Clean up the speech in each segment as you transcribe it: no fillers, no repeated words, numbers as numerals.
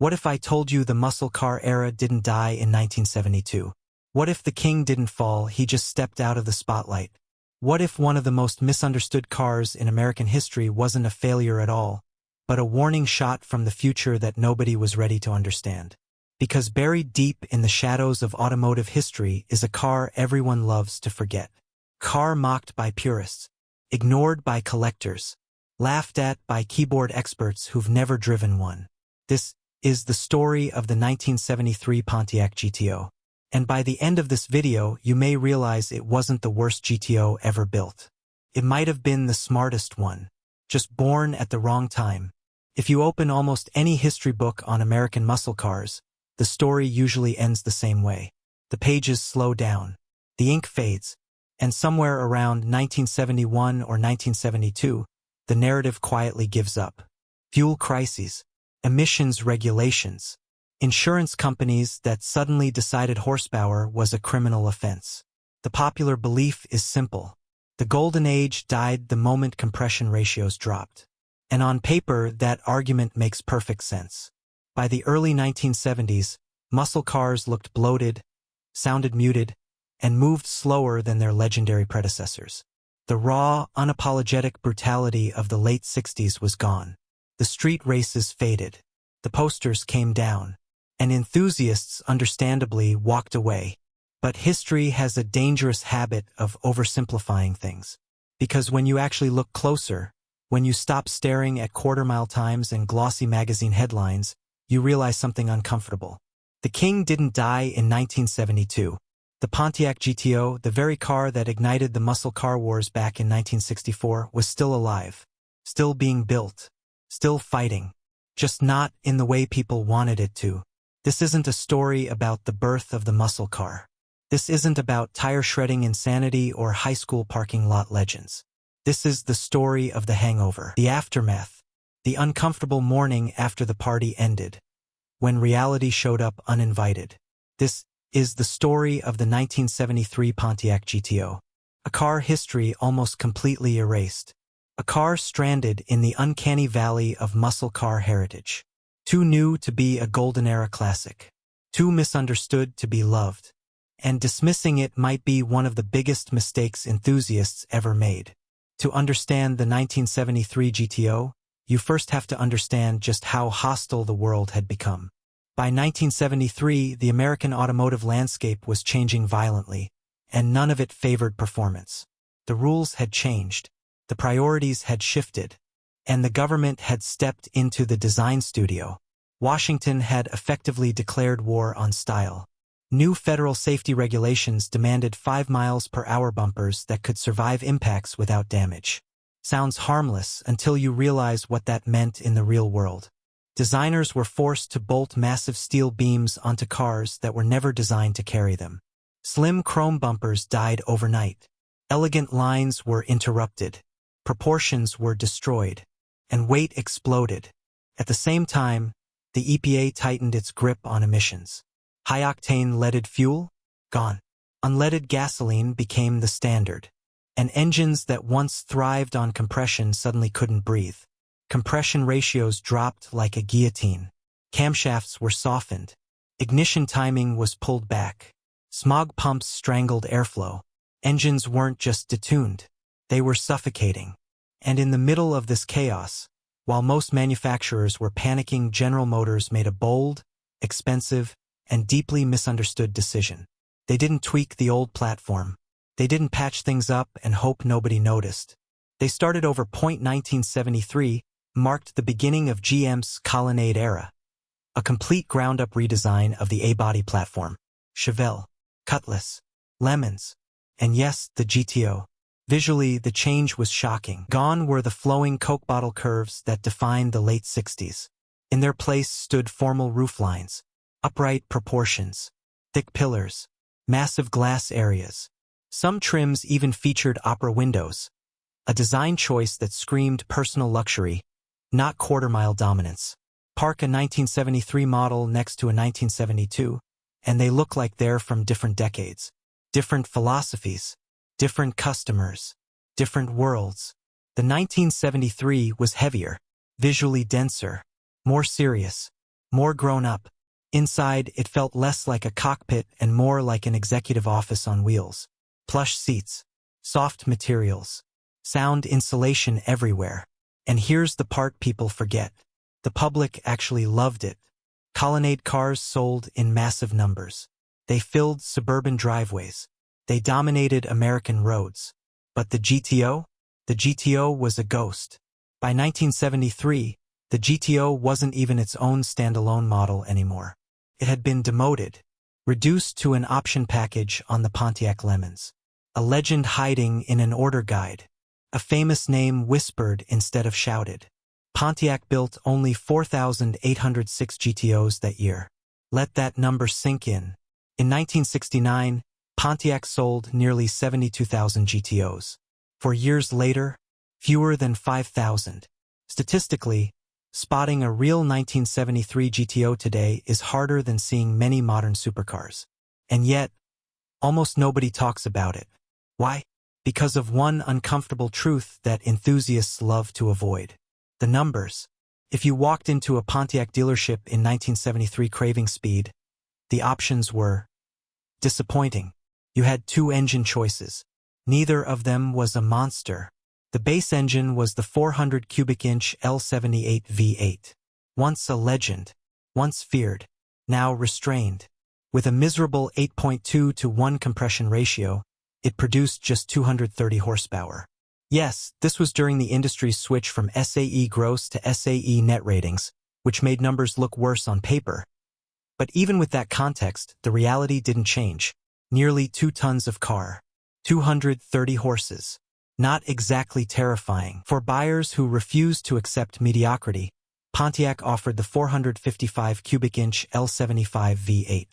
What if I told you the muscle car era didn't die in 1972? What if the king didn't fall, he just stepped out of the spotlight? What if one of the most misunderstood cars in American history wasn't a failure at all, but a warning shot from the future that nobody was ready to understand? Because buried deep in the shadows of automotive history is a car everyone loves to forget. Car mocked by purists, ignored by collectors, laughed at by keyboard experts who've never driven one. This is the story of the 1973 Pontiac GTO. And by the end of this video, you may realize it wasn't the worst GTO ever built. It might have been the smartest one, just born at the wrong time. If you open almost any history book on American muscle cars, the story usually ends the same way. The pages slow down, the ink fades, and somewhere around 1971 or 1972, the narrative quietly gives up. Fuel crises, emissions regulations, insurance companies that suddenly decided horsepower was a criminal offense. The popular belief is simple. The golden age died the moment compression ratios dropped. And on paper, that argument makes perfect sense. By the early 1970s, muscle cars looked bloated, sounded muted, and moved slower than their legendary predecessors. The raw, unapologetic brutality of the late 60s was gone. The street races faded. The posters came down. And enthusiasts understandably walked away. But history has a dangerous habit of oversimplifying things. Because when you actually look closer, when you stop staring at quarter-mile times and glossy magazine headlines, you realize something uncomfortable. The king didn't die in 1972. The Pontiac GTO, the very car that ignited the muscle car wars back in 1964, was still alive, still being built, still fighting, just not in the way people wanted it to. This isn't a story about the birth of the muscle car. This isn't about tire-shredding insanity or high school parking lot legends. This is the story of the hangover, the aftermath, the uncomfortable morning after the party ended, when reality showed up uninvited. This is the story of the 1973 Pontiac GTO, a car history almost completely erased, a car stranded in the uncanny valley of muscle car heritage. Too new to be a golden era classic, too misunderstood to be loved, and dismissing it might be one of the biggest mistakes enthusiasts ever made. To understand the 1973 GTO, you first have to understand just how hostile the world had become. By 1973, the American automotive landscape was changing violently, and none of it favored performance. The rules had changed, the priorities had shifted, and the government had stepped into the design studio. Washington had effectively declared war on style. New federal safety regulations demanded 5 miles per hour bumpers that could survive impacts without damage. Sounds harmless until you realize what that meant in the real world. Designers were forced to bolt massive steel beams onto cars that were never designed to carry them. Slim chrome bumpers died overnight. Elegant lines were interrupted. Proportions were destroyed. And weight exploded. At the same time, the EPA tightened its grip on emissions. High-octane leaded fuel? Gone. Unleaded gasoline became the standard. And engines that once thrived on compression suddenly couldn't breathe. Compression ratios dropped like a guillotine. Camshafts were softened. Ignition timing was pulled back. Smog pumps strangled airflow. Engines weren't just detuned. They were suffocating. And in the middle of this chaos, while most manufacturers were panicking, General Motors made a bold, expensive, and deeply misunderstood decision. They didn't tweak the old platform. They didn't patch things up and hope nobody noticed. They started over. 1973 marked the beginning of GM's Colonnade era, a complete ground-up redesign of the A-body platform. Chevelle, Cutlass, Lemons, and yes, the GTO. Visually, the change was shocking. Gone were the flowing Coke bottle curves that defined the late 60s. In their place stood formal rooflines, upright proportions, thick pillars, massive glass areas. Some trims even featured opera windows, a design choice that screamed personal luxury, not quarter-mile dominance. Park a 1973 model next to a 1972, and they look like they're from different decades, different philosophies, different customers, different worlds. The 1973 was heavier, visually denser, more serious. more grown up. Inside, it felt less like a cockpit and more like an executive office on wheels. Plush seats, soft materials, sound insulation everywhere. And here's the part people forget. The public actually loved it. Colonnade cars sold in massive numbers. They filled suburban driveways. They dominated American roads. But the GTO? The GTO was a ghost. By 1973, the GTO wasn't even its own standalone model anymore. It had been demoted, reduced to an option package on the Pontiac Lemons. A legend hiding in an order guide. A famous name whispered instead of shouted. Pontiac built only 4,806 GTOs that year. Let that number sink in. In 1969, Pontiac sold nearly 72,000 GTOs. 4 years later, fewer than 5,000. Statistically, spotting a real 1973 GTO today is harder than seeing many modern supercars. And yet, almost nobody talks about it. Why? Because of one uncomfortable truth that enthusiasts love to avoid. The numbers. If you walked into a Pontiac dealership in 1973 craving speed, the options were disappointing. You had 2 engine choices. Neither of them was a monster. The base engine was the 400 cubic inch L78 V8. Once a legend, once feared, now restrained. With a miserable 8.2 to 1 compression ratio, it produced just 230 horsepower. Yes, this was during the industry's switch from SAE gross to SAE net ratings, which made numbers look worse on paper. But even with that context, the reality didn't change. Nearly 2 tons of car. 230 horses. Not exactly terrifying. For buyers who refused to accept mediocrity, Pontiac offered the 455 cubic inch L75 V8.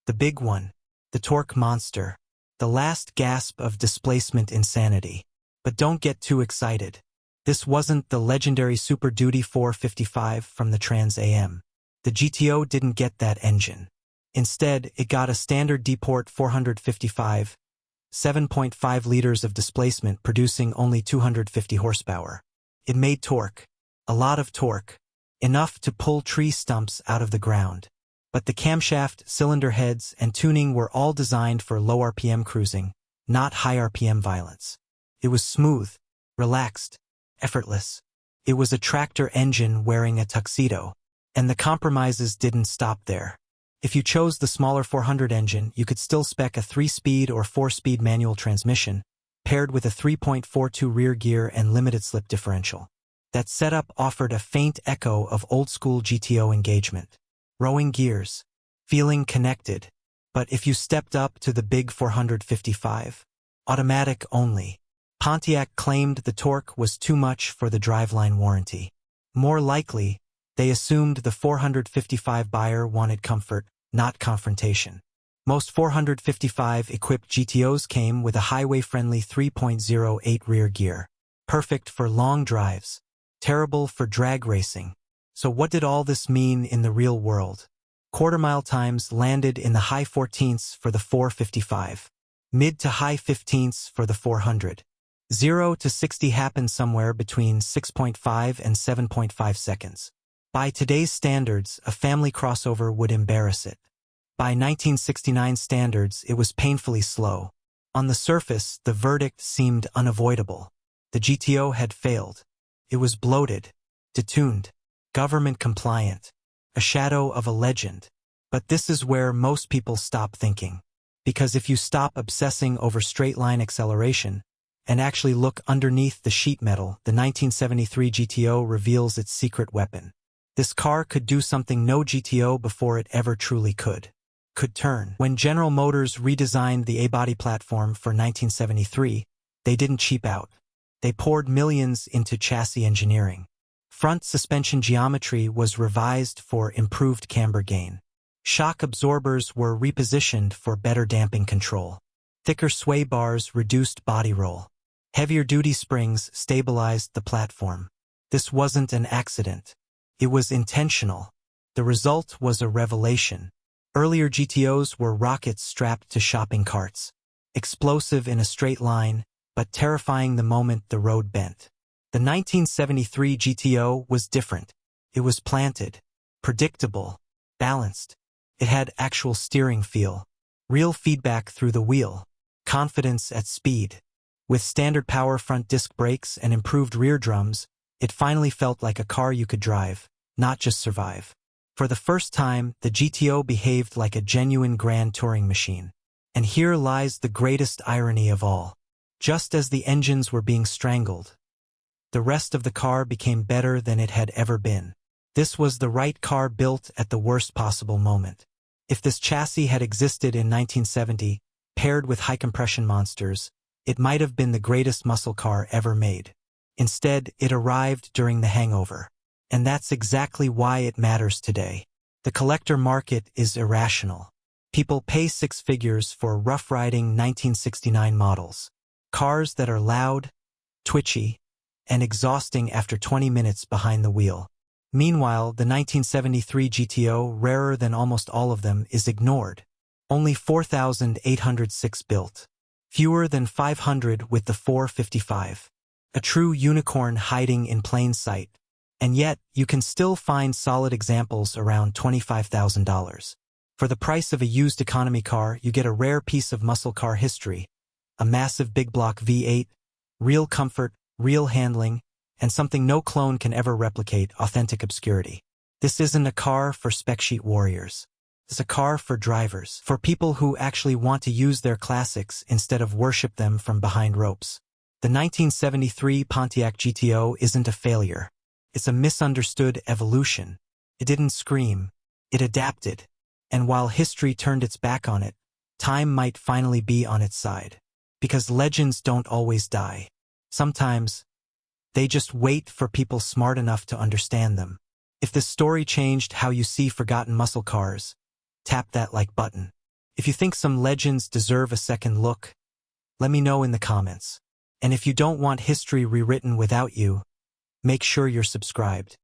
The big one. The torque monster. The last gasp of displacement insanity. But don't get too excited. This wasn't the legendary Super Duty 455 from the Trans Am. The GTO didn't get that engine. Instead, it got a standard D-port 455, 7.5 liters of displacement producing only 250 horsepower. It made torque. A lot of torque. Enough to pull tree stumps out of the ground. But the camshaft, cylinder heads, and tuning were all designed for low RPM cruising, not high RPM violence. It was smooth, relaxed, effortless. It was a tractor engine wearing a tuxedo. And the compromises didn't stop there. If you chose the smaller 400 engine, you could still spec a 3-speed or 4-speed manual transmission, paired with a 3.42 rear gear and limited slip differential. That setup offered a faint echo of old-school GTO engagement. Rowing gears. Feeling connected. But if you stepped up to the big 455, automatic only. Pontiac claimed the torque was too much for the driveline warranty. More likely, they assumed the 455 buyer wanted comfort, not confrontation. Most 455-equipped GTOs came with a highway-friendly 3.08 rear gear. Perfect for long drives. Terrible for drag racing. So what did all this mean in the real world? Quarter-mile times landed in the high 14ths for the 455. Mid to high 15ths for the 400. 0 to 60 happened somewhere between 6.5 and 7.5 seconds. By today's standards, a family crossover would embarrass it. By 1969 standards, it was painfully slow. On the surface, the verdict seemed unavoidable. The GTO had failed. It was bloated, detuned, government compliant, a shadow of a legend. But this is where most people stop thinking. Because if you stop obsessing over straight-line acceleration, and actually look underneath the sheet metal, the 1973 GTO reveals its secret weapon. This car could do something no GTO before it ever truly could. Could turn. When General Motors redesigned the A-body platform for 1973, they didn't cheap out. They poured millions into chassis engineering. Front suspension geometry was revised for improved camber gain. Shock absorbers were repositioned for better damping control. Thicker sway bars reduced body roll. Heavier duty springs stabilized the platform. This wasn't an accident. It was intentional. The result was a revelation. Earlier GTOs were rockets strapped to shopping carts. Explosive in a straight line, but terrifying the moment the road bent. The 1973 GTO was different. It was planted. Predictable. balanced. It had actual steering feel, real feedback through the wheel, confidence at speed. With standard power front disc brakes and improved rear drums, it finally felt like a car you could drive, not just survive. For the first time, the GTO behaved like a genuine grand touring machine. And here lies the greatest irony of all. Just as the engines were being strangled, the rest of the car became better than it had ever been. This was the right car built at the worst possible moment. If this chassis had existed in 1970, paired with high-compression monsters, it might have been the greatest muscle car ever made. Instead, it arrived during the hangover. And that's exactly why it matters today. The collector market is irrational. People pay six figures for rough-riding 1969 models. Cars that are loud, twitchy, and exhausting after 20 minutes behind the wheel. Meanwhile, the 1973 GTO, rarer than almost all of them, is ignored. Only 4,806 built. Fewer than 500 with the 455. A true unicorn hiding in plain sight. And yet, you can still find solid examples around $25,000. For the price of a used economy car, you get a rare piece of muscle car history. A massive big block V8, real comfort, real handling, and something no clone can ever replicate: authentic obscurity. This isn't a car for spec sheet warriors. It's a car for drivers, for people who actually want to use their classics instead of worship them from behind ropes. The 1973 Pontiac GTO isn't a failure. It's a misunderstood evolution. It didn't scream. It adapted. And while history turned its back on it, time might finally be on its side. Because legends don't always die. Sometimes, they just wait for people smart enough to understand them. If this story changed how you see forgotten muscle cars, tap that like button. If you think some legends deserve a second look, let me know in the comments. And if you don't want history rewritten without you, make sure you're subscribed.